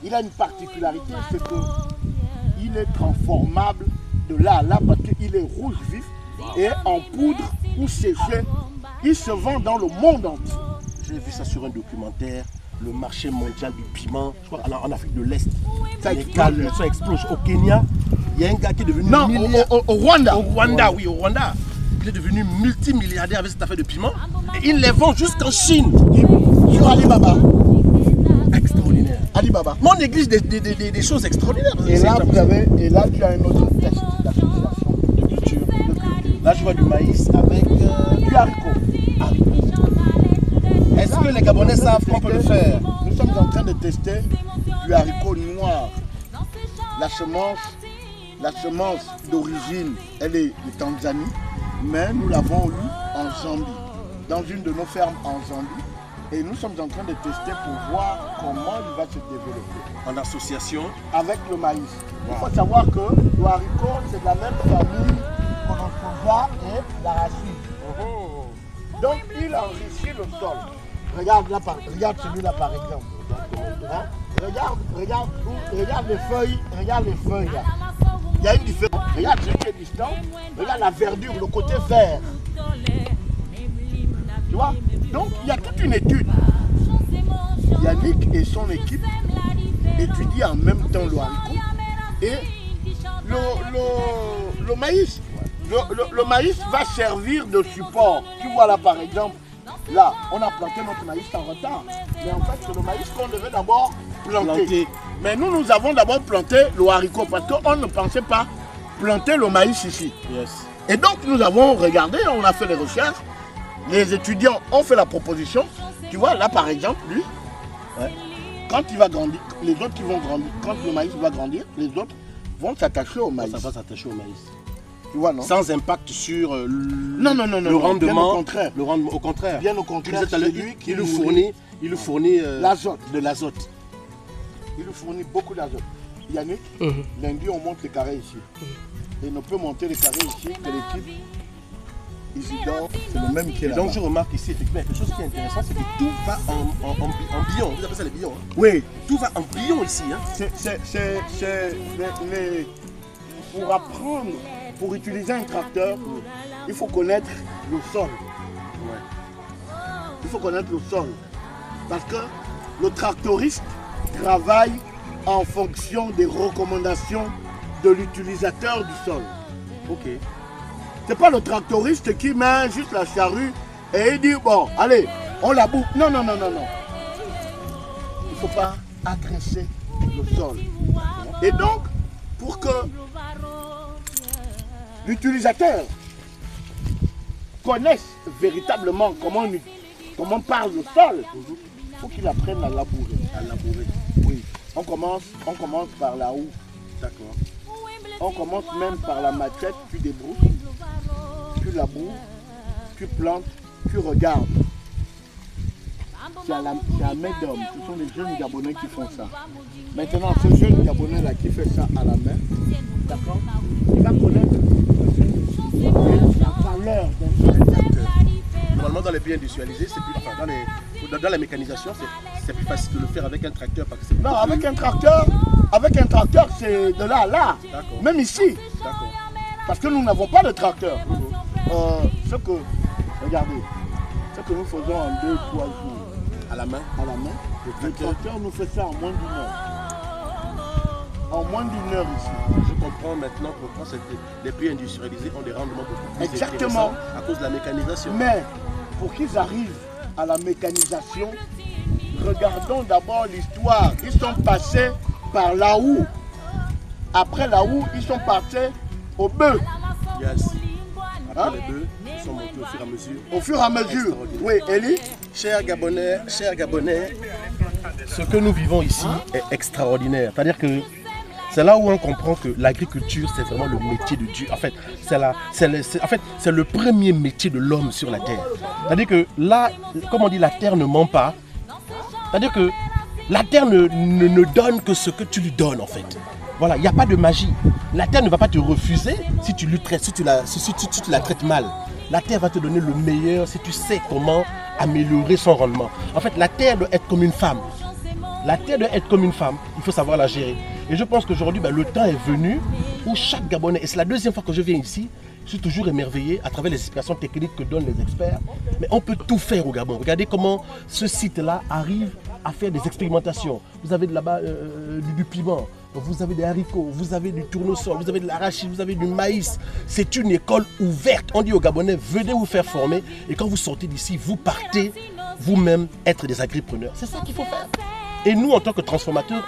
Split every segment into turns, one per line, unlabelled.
Il a une particularité, c'est qu'il est transformable de là à là parce qu'il est rouge vif et en poudre ou séché. Il se vend dans le monde entier. J'ai vu ça sur un documentaire, le marché mondial du piment, je crois en Afrique de l'Est. Ça explose. Au Kenya, il y a un gars qui est devenu au Rwanda. Au Rwanda, oui, au Rwanda. Il est devenu multimilliardaire avec cette affaire de piment. Et il les vend jusqu'en Chine. Sur Alibaba. Extraordinaire. Alibaba. Mais on néglige des choses extraordinaires. Et là, tu as un autre test d'association de culture. Là, je vois du maïs avec du haricot. Est-ce que les Gabonais savent qu'on peut le faire? Nous sommes en train de tester du haricot noir. La semence d'origine, elle est de Tanzanie, mais nous l'avons eue en Zambie, dans une de nos fermes en Zambie. Et nous sommes en train de tester pour voir comment il va se développer. En association avec le maïs. Il faut savoir que le haricot, c'est de la même famille que le soja et l'arachide. Donc il enrichit le sol. Regarde celui-là par exemple. Hein? Regarde les feuilles là. Il y a une différence. Regarde celui qui est distant. Regarde la verdure, le côté vert. Tu vois? Donc il y a toute une étude. Yannick et son équipe étudient en même temps le haricot et le maïs. Le maïs va servir de support. Tu vois là par exemple, là on a planté notre maïs en retard. Mais en fait c'est le maïs qu'on devait d'abord planter. Mais nous avons d'abord planté le haricot parce qu'on ne pensait pas planter le maïs ici. Yes. Et donc nous avons regardé, on a fait les recherches. Les étudiants ont fait la proposition. Tu vois, là par exemple, lui, quand il va grandir, les autres qui vont grandir, quand le maïs va grandir, les autres vont s'attacher au maïs. Ça va s'attacher au maïs. Tu vois, non? Sans impact sur le rendement. Au contraire. Bien au contraire. C'est lui qui il nous fournit l'azote. De l'azote. Il nous fournit beaucoup d'azote. Yannick, lundi on monte les carrés ici. Et on peut monter les carrés ici que l'équipe Isidore, c'est le même qui est là. Donc je remarque ici effectivement quelque chose qui est intéressant, c'est que tout va en billon. Vous appelez ça les billons, hein? Oui. Tout va en billon ici. Hein? Pour apprendre, pour utiliser un tracteur, il faut connaître le sol. Ouais. Il faut connaître le sol. Parce que le tractoriste travaille en fonction des recommandations de l'utilisateur du sol. Ok. C'est pas le tractoriste qui met juste la charrue et il dit bon, allez, on la boucle. Non. Il ne faut pas agresser le sol. Et donc, pour que l'utilisateur connaisse véritablement comment parle le sol, il faut qu'il apprenne à labourer. Oui. On commence par la houe. D'accord. On commence même par la machette, tu débrousses. Tu laboures, tu plantes, tu regardes. C'est à main d'homme. Ce sont les jeunes Gabonais qui font ça. Maintenant, ce jeune Gabonais là qui fait ça à la main, d'accord, il va connaître la valeur d'un tracteur. Normalement, dans les pays industrialisés, c'est plus, enfin, dans la mécanisation, c'est plus facile de le faire avec un tracteur. Parce que non, avec un tracteur, c'est de là à là. Même ici. Parce que nous n'avons pas de tracteur. Regardez, ce que nous faisons en 2-3 jours à la main, le tracteur nous fait ça en moins d'une heure. En moins d'une heure ici. Je comprends maintenant pourquoi les pays industrialisés ont des rendements beaucoup plus intéressants à cause de la mécanisation. Mais pour qu'ils arrivent à la mécanisation, regardons d'abord l'histoire. Ils sont passés par la houe. Après la houe, ils sont passés au bœuf. Yes. Après les bœufs, ils sont montés au fur et à mesure. Au fur et à mesure. Oui, Elie. Chers Gabonais, ce que nous vivons ici est extraordinaire. C'est-à-dire que c'est là où on comprend que l'agriculture, c'est vraiment le métier de Dieu. En fait, c'est le premier métier de l'homme sur la terre. C'est-à-dire que là, comme on dit, la terre ne ment pas. C'est-à-dire que la terre ne donne que ce que tu lui donnes, en fait. Voilà, il n'y a pas de magie. La terre ne va pas te refuser si tu la traites mal. La terre va te donner le meilleur si tu sais comment améliorer son rendement. En fait, la terre doit être comme une femme.
La terre doit être comme une femme, il faut savoir la gérer. Et je pense qu'aujourd'hui, le temps est venu où chaque Gabonais, et c'est la deuxième fois que je viens ici, je suis toujours émerveillé à travers les explications techniques que donnent les experts. Mais on peut tout faire au Gabon. Regardez comment ce site-là arrive à faire des expérimentations. Vous avez de là-bas du piment, vous avez des haricots, vous avez du tournesol, vous avez de l'arachide, vous avez du maïs. C'est une école ouverte. On dit aux Gabonais, venez vous faire former. Et quand vous sortez d'ici, vous partez vous-même être des agripreneurs. C'est ça qu'il faut faire. Et nous, en tant que transformateurs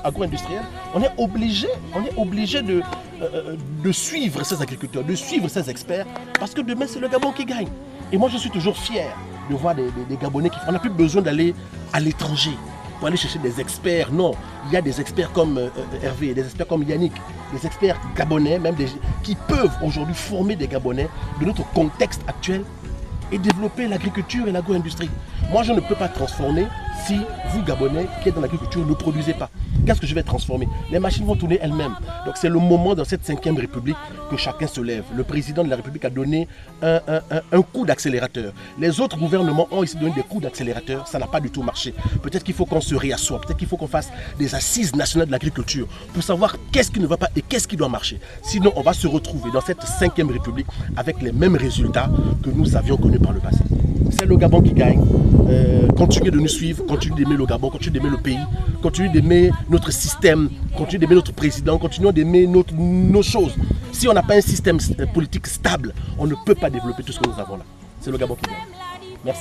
agro-industriels, on est obligé de suivre ces agriculteurs, de suivre ces experts, parce que demain, c'est le Gabon qui gagne. Et moi, je suis toujours fier de voir des Gabonais qui... On n'a plus besoin d'aller à l'étranger pour aller chercher des experts. Non, il y a des experts comme Hervé, des experts comme Yannick, des experts gabonais, même qui peuvent aujourd'hui former des Gabonais de notre contexte actuel et développer l'agriculture et l'agro-industrie. Moi, je ne peux pas transformer si vous, Gabonais, qui êtes dans l'agriculture, ne produisez pas. Qu'est-ce que je vais transformer? Les machines vont tourner elles-mêmes. Donc c'est le moment dans cette 5e République que chacun se lève. Le président de la République a donné un coup d'accélérateur. Les autres gouvernements ont essayé de donner des coups d'accélérateur. Ça n'a pas du tout marché. Peut-être qu'il faut qu'on se réassoie. Peut-être qu'il faut qu'on fasse des assises nationales de l'agriculture pour savoir qu'est-ce qui ne va pas et qu'est-ce qui doit marcher. Sinon, on va se retrouver dans cette 5e République avec les mêmes résultats que nous avions connus par le passé. C'est le Gabon qui gagne. Continuez de nous suivre, continuez d'aimer le Gabon, continuez d'aimer le pays, continuez d'aimer notre système, continuez d'aimer notre président, continuez d'aimer nos choses. Si on n'a pas un système politique stable, on ne peut pas développer tout ce que nous avons là. C'est le Gabon qui gagne.